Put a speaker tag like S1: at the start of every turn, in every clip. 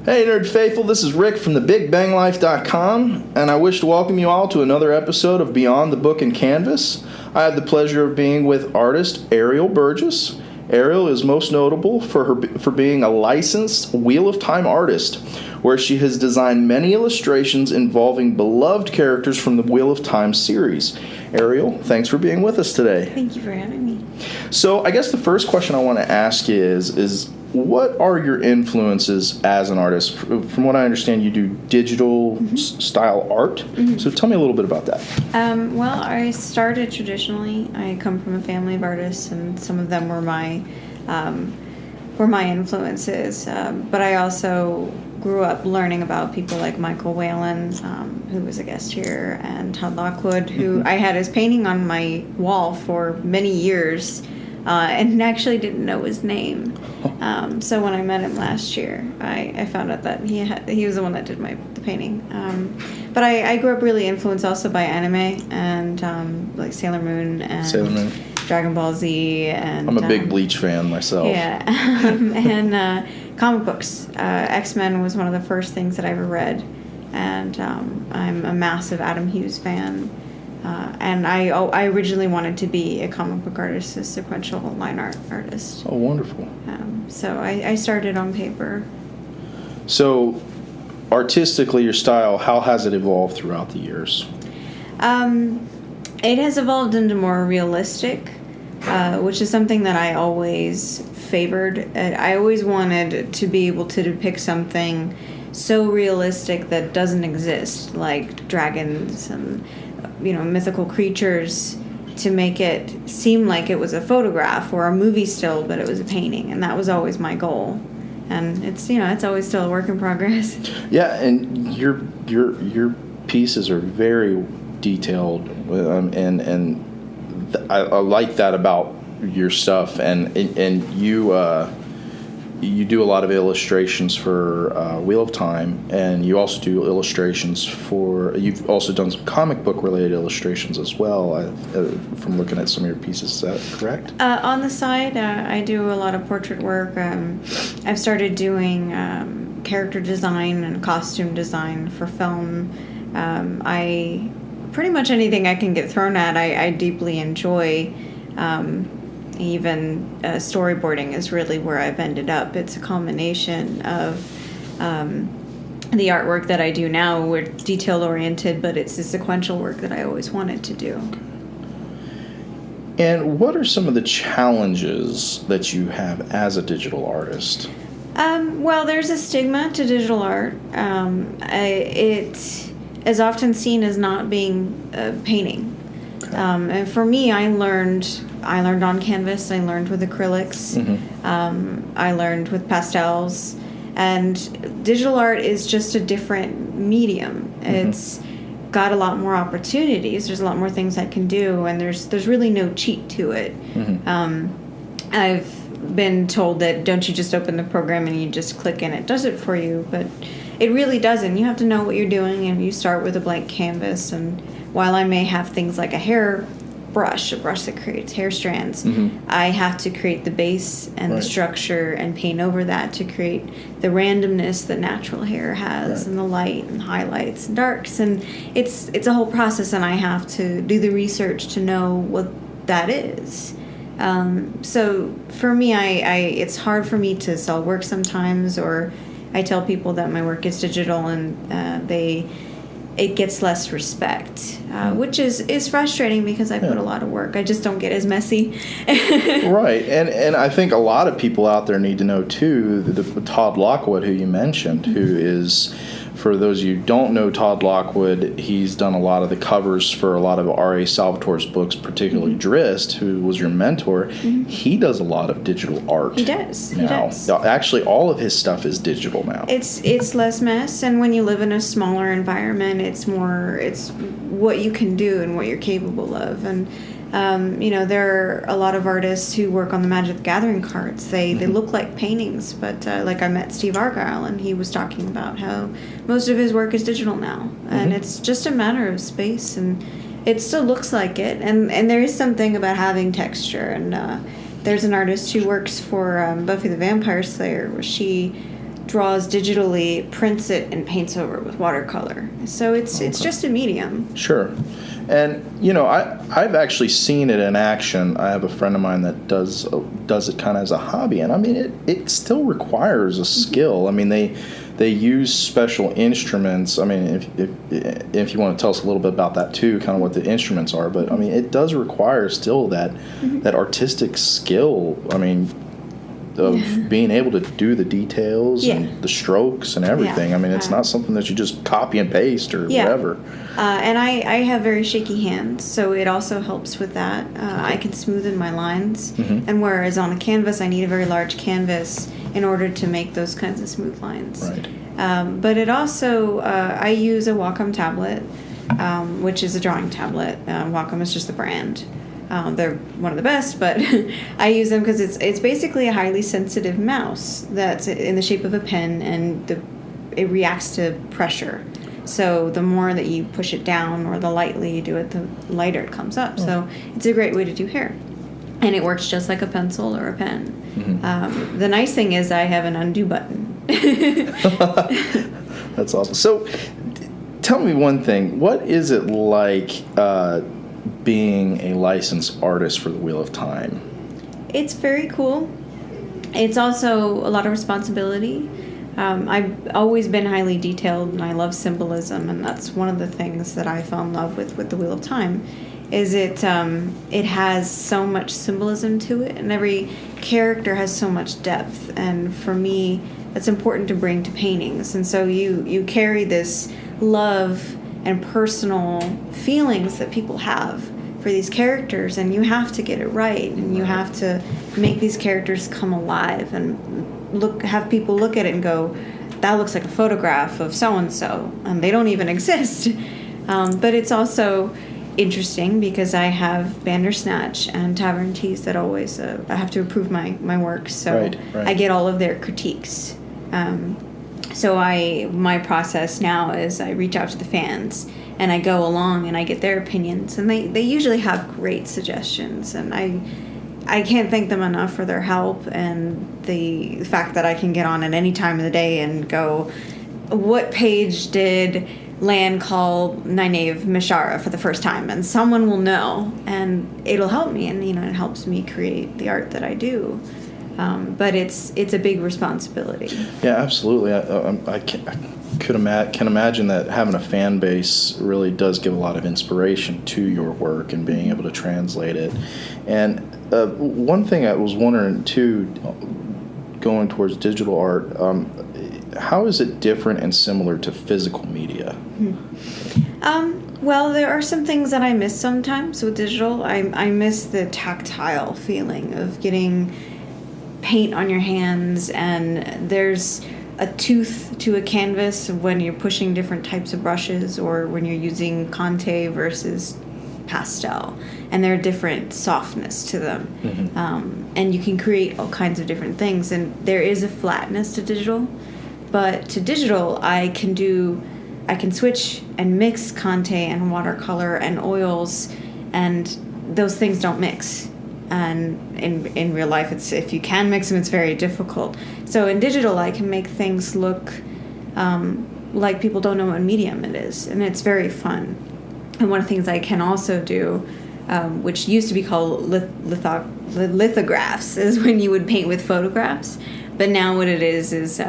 S1: Hey Nerd Faithful, this is Rick from thebigbanglife.com, and I wish to welcome you all to another episode of Beyond the Book and Canvas. I have the pleasure of being with artist Ariel Burgess. Ariel is most notable for being a licensed Wheel of Time artist, where she has designed many illustrations involving beloved characters from the Wheel of Time series. Ariel, thanks for being with us today.
S2: Thank you for having me.
S1: So I guess the first question I want to ask is what are your influences as an artist? From what I understand, you do digital style art. Mm-hmm. So tell me a little bit about that.
S2: Well, I started traditionally. I come from a family of artists, and some of them were my influences. But I also grew up learning about people like Michael Whalen, who was a guest here, and Todd Lockwood, who I had his painting on my wall for many years. And actually didn't know his name. So when I met him last year, I found out that he was the one that did the painting. But I grew up really influenced also by anime and like Sailor Moon and Dragon Ball Z. And
S1: I'm a big Bleach fan myself.
S2: Yeah, and comic books. X-Men was one of the first things that I ever read, and I'm a massive Adam Hughes fan. And I originally wanted to be a comic book artist, a sequential line art artist.
S1: Oh, wonderful.
S2: So I started on paper.
S1: So, artistically, your style, how has it evolved throughout the years?
S2: It has evolved into more realistic, which is something that I always favored. I always wanted to be able to depict something so realistic that doesn't exist, like dragons and mythical creatures, to make it seem like it was a photograph or a movie still, but it was a painting, and that was always my goal. And it's always still a work in progress. Yeah,
S1: and your pieces are very detailed, and I like that about your stuff, and you do a lot of illustrations for Wheel of Time, and you also do illustrations you've also done some comic book related illustrations as well, from looking at some of your pieces. Is that correct?
S2: On the side, I do a lot of portrait work. I've started doing character design and costume design for film. I pretty much anything I can get thrown at, I deeply enjoy. Even storyboarding is really where I've ended up. It's a combination of the artwork that I do now. We're detail-oriented, but it's the sequential work that I always wanted to do.
S1: And what are some of the challenges that you have as a digital artist?
S2: Well, there's a stigma to digital art. It is often seen as not being painting. Okay. And for me, I learned on canvas. I learned with acrylics. Mm-hmm. I learned with pastels. And digital art is just a different medium. Mm-hmm. It's got a lot more opportunities. There's a lot more things I can do, and there's really no cheat to it. Mm-hmm. I've been told that don't you just open the program and you just click and it does it for you, but it really doesn't. You have to know what you're doing, and you start with a blank canvas. And while I may have things like a brush that creates hair strands, mm-hmm. I have to create the base and the structure and paint over that to create the randomness that natural hair has, and the light and highlights and darks, and it's a whole process, and I have to do the research to know what that is. So for me, it's hard for me to sell work sometimes, or I tell people that my work is digital, and it gets less respect, which is frustrating because I put a lot of work. I just don't get as messy.
S1: Right, and I think a lot of people out there need to know too, the Todd Lockwood, who you mentioned, mm-hmm. who is, for those of you who don't know Todd Lockwood, he's done a lot of the covers for a lot of R.A. Salvatore's books, particularly mm-hmm. Drizzt, who was your mentor. Mm-hmm. He does a lot of digital art.
S2: He does.
S1: Now. Actually, all of his stuff is digital now.
S2: It's less mess, and when you live in a smaller environment, it's what you can do and what you're capable of. And there are a lot of artists who work on the Magic the Gathering cards. They look like paintings, but like I met Steve Argyle, and he was talking about how most of his work is digital now, and it's just a matter of space, and it still looks like it. And there is something about having texture. And there's an artist who works for Buffy the Vampire Slayer, where she draws digitally, prints it, and paints over it with watercolor. So it's just a medium.
S1: Sure. And, I've actually seen it in action. I have a friend of mine that does it kind of as a hobby. And, I mean, it still requires a skill. I mean, they use special instruments. I mean, if you want to tell us a little bit about that, too, kind of what the instruments are. But, I mean, it does require still that artistic skill, I mean, of being able to do the details and the strokes and everything. I mean, it's not something that you just copy and paste or whatever.
S2: And I have very shaky hands, so it also helps with that. I can smoothen my lines, and whereas on a canvas, I need a very large canvas in order to make those kinds of smooth lines.
S1: Right.
S2: But it also, I use a Wacom tablet, which is a drawing tablet. Wacom is just the brand. They're one of the best, but I use them because it's basically a highly sensitive mouse that's in the shape of a pen, and it reacts to pressure. So the more that you push it down or the lightly you do it, the lighter it comes up. So it's a great way to do hair. And it works just like a pencil or a pen. The nice thing is I have an undo button.
S1: That's awesome. So tell me one thing. What is it like being a licensed artist for the Wheel of Time?
S2: It's very cool. It's also a lot of responsibility. I've always been highly detailed, and I love symbolism, and that's one of the things that I fell in love with the Wheel of Time. Is it has so much symbolism to it, and every character has so much depth, and for me, it's important to bring to paintings. And so you carry this love and personal feelings that people have for these characters, and you have to get it right, and you have to make these characters come alive and have people look at it and go, that looks like a photograph of so-and-so, and they don't even exist. But it's also interesting because I have Bandersnatch and Tavern Teas that always I have to approve my work, so
S1: right.
S2: I get all of their critiques. So my process now is I reach out to the fans and I go along and I get their opinions, and they usually have great suggestions, and I can't thank them enough for their help and the fact that I can get on at any time of the day and go, what page did Lan call Nynaeve Mishara for the first time? And someone will know, and it'll help me, and it helps me create the art that I do. But it's a big responsibility.
S1: Yeah, absolutely. I can imagine that having a fan base really does give a lot of inspiration to your work and being able to translate it. And one thing I was wondering too, going towards digital art, how is it different and similar to physical media?
S2: Well, there are some things that I miss sometimes with digital. I miss the tactile feeling of getting paint on your hands, and there's a tooth to a canvas when you're pushing different types of brushes or when you're using Conte versus pastel, and there are different softness to them. And you can create all kinds of different things, and there is a flatness to digital, but to digital I can switch and mix Conte and watercolor and oils, and those things don't mix. And in real life, if you can mix them, it's very difficult. So in digital, I can make things look like people don't know what medium it is, and it's very fun. And one of the things I can also do, which used to be called lithographs, is when you would paint with photographs. But now what it is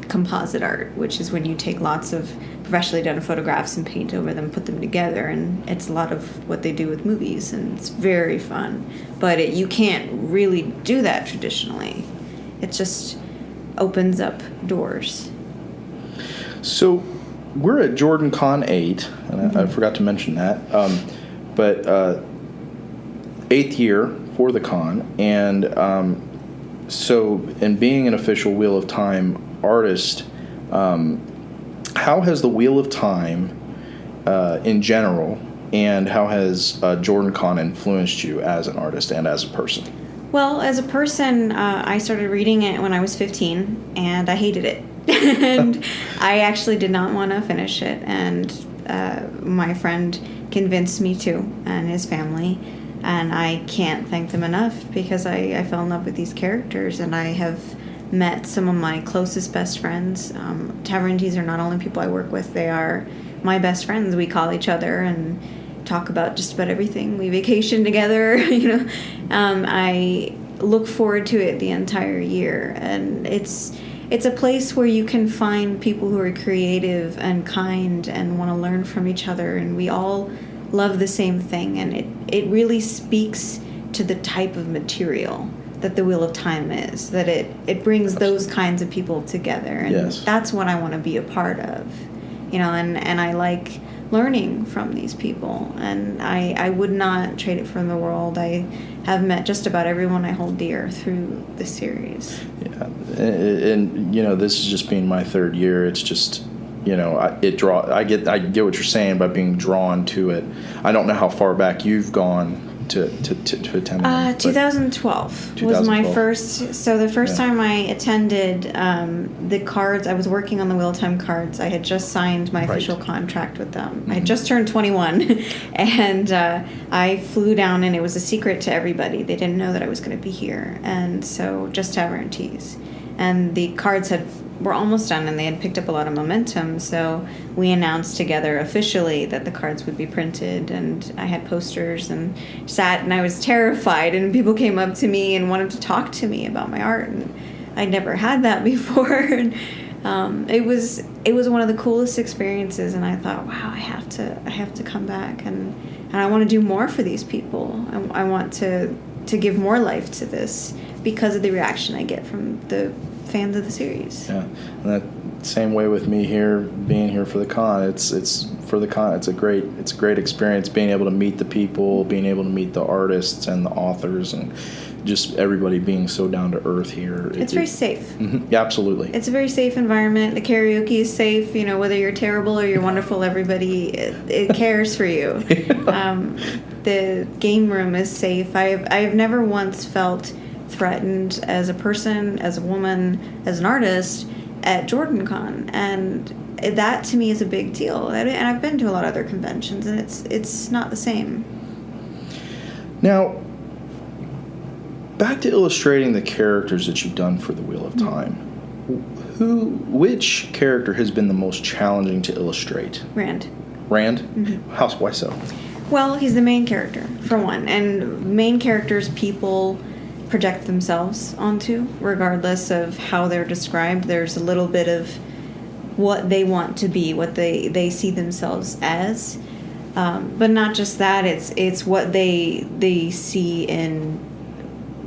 S2: composite art, which is when you take lots of professionally done photographs and paint over them, put them together, and it's a lot of what they do with movies, and it's very fun. But you can't really do that traditionally. It just opens up doors. So
S1: we're at JordanCon 8, and I forgot to mention that, but 8th year for the con, and so in being an official Wheel of Time artist, how has the Wheel of Time in general, and how has JordanCon influenced you as an artist and as a person?
S2: Well, as a person, I started reading it when I was 15, and I hated it. And I actually did not want to finish it, and my friend convinced me to, and his family, and I can't thank them enough because I fell in love with these characters, and I have met some of my closest best friends. Tavernities are not only people I work with, they are my best friends. We call each other and talk about just about everything. We vacation together, I look forward to it the entire year, and it's a place where you can find people who are creative and kind and want to learn from each other, and we all love the same thing, and it really speaks to the type of material that the Wheel of Time is, that it brings those kinds of people together, and that's what I want to be a part of, and I like learning from these people, and I would not trade it for the world. I have met just about everyone I hold dear through the series.
S1: Yeah, and this is just being my third year. It's just, I get what you're saying by being drawn to it. I don't know how far back you've gone to attend.
S2: 2012 was my first. So the first time I attended, the cards, I was working on the Wheel of Time cards. I had just signed my official contract with them. I had just turned 21, and I flew down, and it was a secret to everybody. They didn't know that I was going to be here, and so just Tavern Teas, and the cards were almost done, and they had picked up a lot of momentum, so we announced together officially that the cards would be printed, and I had posters and sat, and I was terrified, and people came up to me and wanted to talk to me about my art, and I'd never had that before. And it was one of the coolest experiences, and I thought, wow, I have to come back, and I want to do more for these people. I want to give more life to this because of the reaction I get from the fans of the series. Yeah,
S1: and that same way with me here, being here for the con. It's for the con. It's a great experience, being able to meet the people, being able to meet the artists and the authors, and just everybody being so down to earth here.
S2: It's very safe.
S1: Mm-hmm, yeah, absolutely.
S2: It's a very safe environment. The karaoke is safe. Whether you're terrible or you're wonderful, everybody it cares for you. The game room is safe. I've never once felt threatened as a person, as a woman, as an artist at JordanCon, and that to me is a big deal. And I've been to a lot of other conventions, and it's not the same.
S1: Now, back to illustrating the characters that you've done for the Wheel of Time. Which character has been the most challenging to illustrate?
S2: Rand.
S1: Rand?
S2: Mm-hmm.
S1: Why so?
S2: Well, he's the main character, for one, and main characters people project themselves onto, regardless of how they're described. There's a little bit of what they want to be, what they see themselves as, but not just that. It's what they see in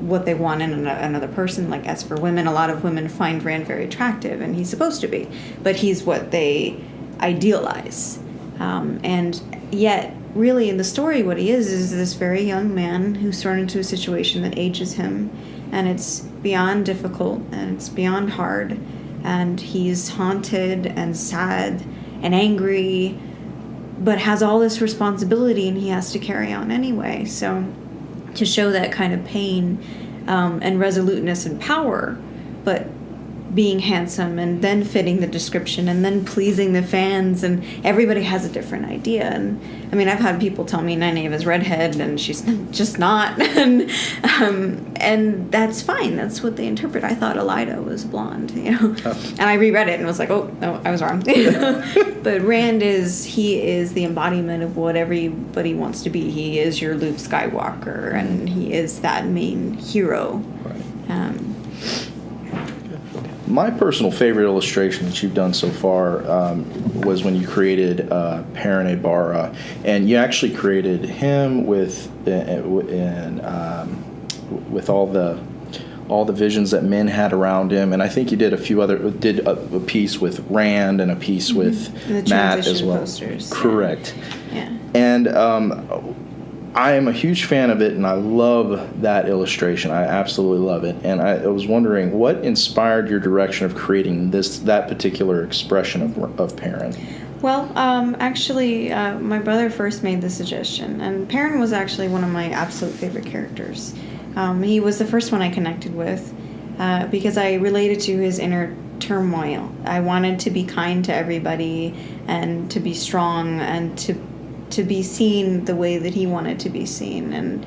S2: what they want in another person. Like, as for women, a lot of women find Rand very attractive, and he's supposed to be, but he's what they idealize, and yet really in the story what he is this very young man who's thrown into a situation that ages him, and it's beyond difficult, and it's beyond hard, and he's haunted and sad and angry, but has all this responsibility, and he has to carry on anyway. So to show that kind of pain and resoluteness and power, but being handsome and then fitting the description and then pleasing the fans, and everybody has a different idea. And I mean, I've had people tell me Nynaeva's redhead and she's just not, and that's fine. That's what they interpret. I thought Elida was blonde, and I reread it and was like, oh no, I was wrong. But Rand is the embodiment of what everybody wants to be. He is your Luke Skywalker, and he is that main hero. Right.
S1: My personal favorite illustration that you've done so far was when you created Perrin Ibarra, and you actually created him with all the visions that men had around him, and I think you did a piece with Rand and a piece with Matt as well.
S2: Posters.
S1: Correct.
S2: Yeah.
S1: And I am a huge fan of it, and I love that illustration. I absolutely love it. And I was wondering, what inspired your direction of creating that particular expression of Perrin?
S2: Well, actually, my brother first made the suggestion, and Perrin was actually one of my absolute favorite characters. He was the first one I connected with because I related to his inner turmoil. I wanted to be kind to everybody and to be strong and to be seen the way that he wanted to be seen. And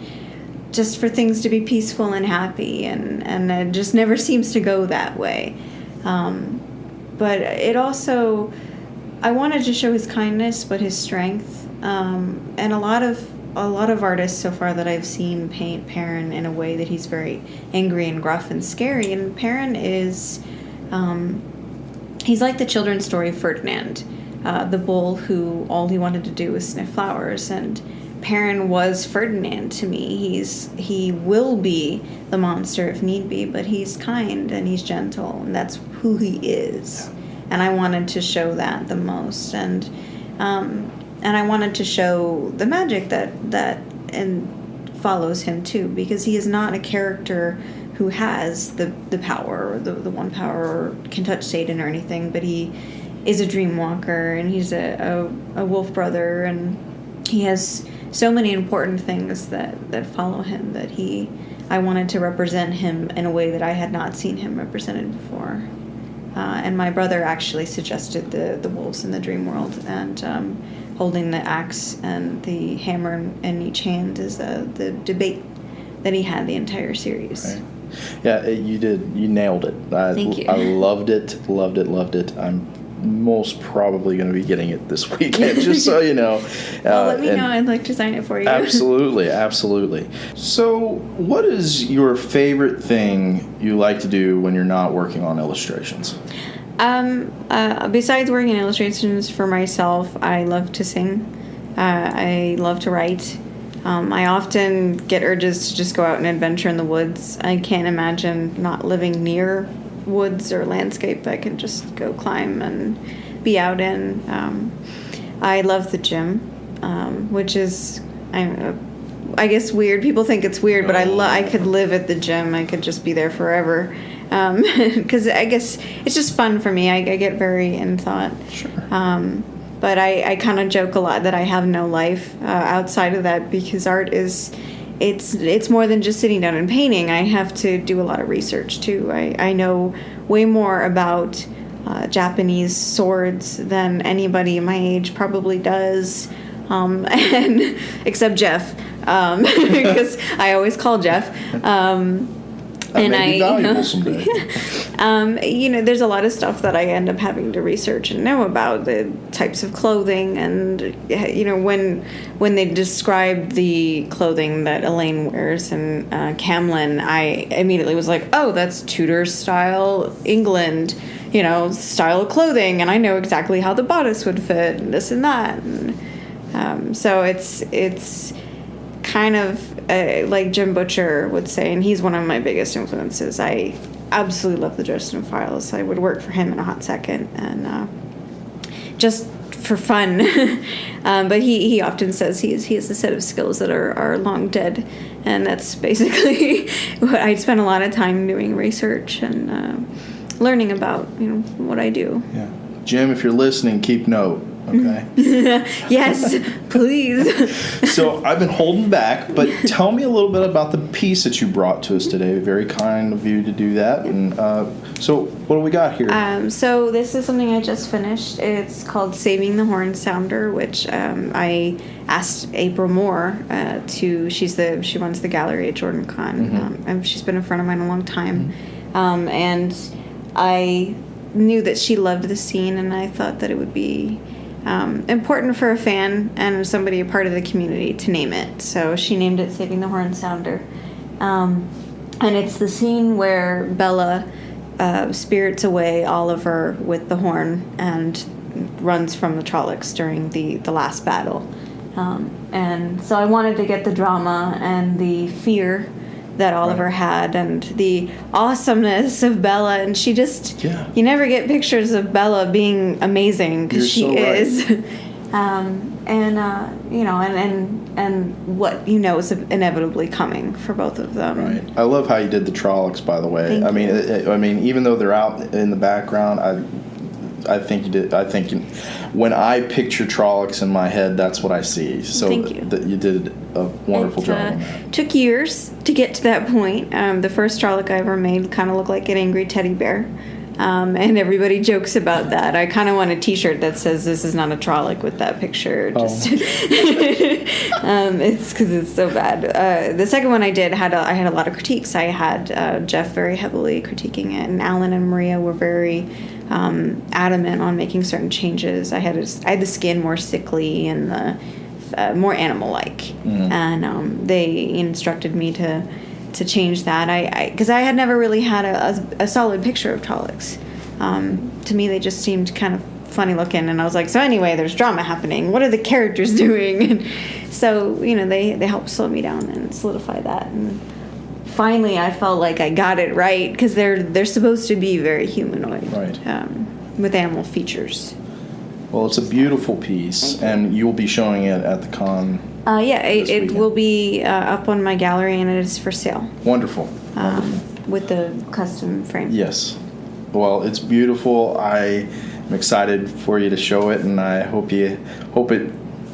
S2: just for things to be peaceful and happy, and it just never seems to go that way. But it also, I wanted to show his kindness, but his strength. And a lot of artists so far that I've seen paint Perrin in a way that he's very angry and gruff and scary. And Perrin is, he's like the children's story Ferdinand, the bull who all he wanted to do was sniff flowers. And Perrin was Ferdinand to me. He will be the monster if need be, but he's kind and he's gentle, and that's who he is. And I wanted to show that the most, and I wanted to show the magic that follows him too, because he is not a character who has the power, or the one power, or can touch Satan or anything, but he is a dream walker, and he's a wolf brother, and he has so many important things that follow him that I wanted to represent him in a way that I had not seen him represented before. And my brother actually suggested the wolves in the dream world, and holding the axe and the hammer in each hand is the debate that he had the entire series.
S1: Right. Yeah, you did. You nailed it.
S2: Thank you.
S1: I loved it. I'm most probably going to be getting it this weekend, just so you know.
S2: Well, let me know. I'd like to sign it for you.
S1: Absolutely. So, what is your favorite thing you like to do when you're not working on illustrations?
S2: Besides working on illustrations for myself, I love to sing. I love to write. I often get urges to just go out and adventure in the woods. I can't imagine not living near woods or landscape I can just go climb and be out in. I love the gym, which is, I guess, weird. People think it's weird, but I could live at the gym. I could just be there forever. Because I guess it's just fun for me. I get very in thought.
S1: Sure.
S2: But I kind of joke a lot that I have no life outside of that, because art is, it's more than just sitting down and painting. I have to do a lot of research too. I know way more about Japanese swords than anybody my age probably does, and except Jeff, because I always call Jeff.
S1: That may be valuable someday.
S2: There's a lot of stuff that I end up having to research and know about, the types of clothing, and when they described the clothing that Elaine wears in Camlin, I immediately was like, oh, that's Tudor style England, style of clothing, and I know exactly how the bodice would fit, and this and that, and so it's kind of like Jim Butcher would say, and he's one of my biggest influences. I absolutely love the Dresden Files. I would work for him in a hot second, and just for fun. But he often says he has a set of skills that are long dead, and that's basically what I spend a lot of time doing research and learning about what I do.
S1: Yeah, Jim, if you're listening, keep note. Okay.
S2: Yes, please.
S1: So I've been holding back, but tell me a little bit about the piece that you brought to us today. Very kind of you to do that. And so what do we got here?
S2: So this is something I just finished. It's called Saving the Horn Sounder, which I asked April Moore she runs the gallery at JordanCon. And she's been a friend of mine a long time. And I knew that she loved the scene, and I thought that it would be important for a fan and somebody a part of the community to name it. So she named it Saving the Horn Sounder. And it's the scene where Bella spirits away Oliver with the horn and runs from the Charlyks during the last battle. And so I wanted to get the drama and the fear that Oliver had, and the awesomeness of Bella, and she just you never get pictures of Bella being amazing, because she is. And what is inevitably coming for both of them.
S1: Right. I love how you did the Charlyks, by the way.
S2: Thank you.
S1: I mean, even though they're out in the background, I think you did. I think when I picture Charlyks in my head, that's what I see. So you did a wonderful job on that.
S2: Took years to get to that point. The first Charlyk I ever made kind of looked like an angry teddy bear. And everybody jokes about that. I kind of want a T-shirt that says "This is not a Charlyk" with that picture. Just it's because it's so bad. The second one I did I had a lot of critiques. I had Jeff very heavily critiquing it, and Alan and Maria were very adamant on making certain changes. I had the skin more sickly and the more animal-like, and they instructed me to change that. Because I had never really had a solid picture of Charlyks. To me, they just seemed kind of funny looking, and I was like, so anyway, there's drama happening. What are the characters doing? And so, they helped slow me down and solidify that. And finally, I felt like I got it right, because they're supposed to be very humanoid,
S1: right,
S2: with animal features.
S1: Well, it's a beautiful piece, and you will be showing it at the con.
S2: It will be up on my gallery, and it is for sale.
S1: Wonderful.
S2: With the custom frame.
S1: Yes. Well, it's beautiful. I am excited for you to show it, and I hope it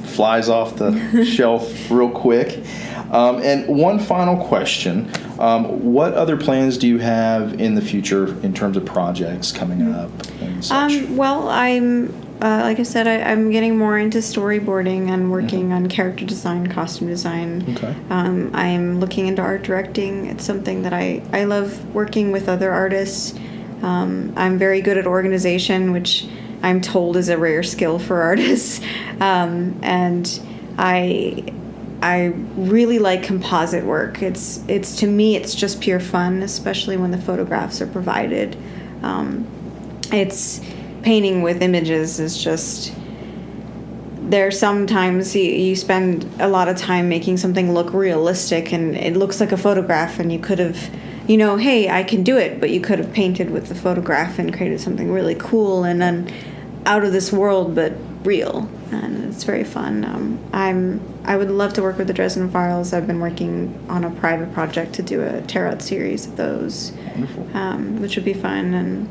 S1: flies off the shelf real quick. And one final question. What other plans do you have in the future in terms of projects coming up and such?
S2: Well, I'm... like I said, I'm getting more into storyboarding and working on character design, costume design.
S1: Okay.
S2: I'm looking into art directing. It's something that I love working with other artists. I'm very good at organization, which I'm told is a rare skill for artists. And I really like composite work. It's to me, it's just pure fun, especially when the photographs are provided. It's painting with images is just, there's sometimes you spend a lot of time making something look realistic and it looks like a photograph, and you could have, hey, I can do it, but you could have painted with the photograph and created something really cool and then out of this world but real, and it's very fun. I would love to work with the Dresden Files. I've been working on a private project to do a tarot series of those.
S1: Wonderful.
S2: Which would be fun, and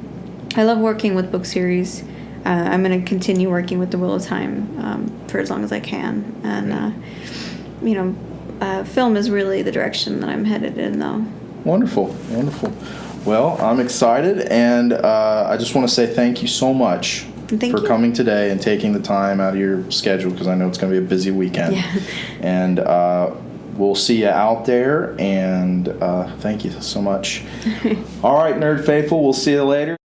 S2: I love working with book series. I'm going to continue working with The Wheel of Time for as long as I can. And, film is really the direction that I'm headed in, though.
S1: Wonderful, wonderful. Well, I'm excited, and I just want to say thank you so much for coming today and taking the time out of your schedule, because I know it's going to be a busy weekend.
S2: Yeah.
S1: And we'll see you out there, and thank you so much. All right, Nerd Faithful, we'll see you later.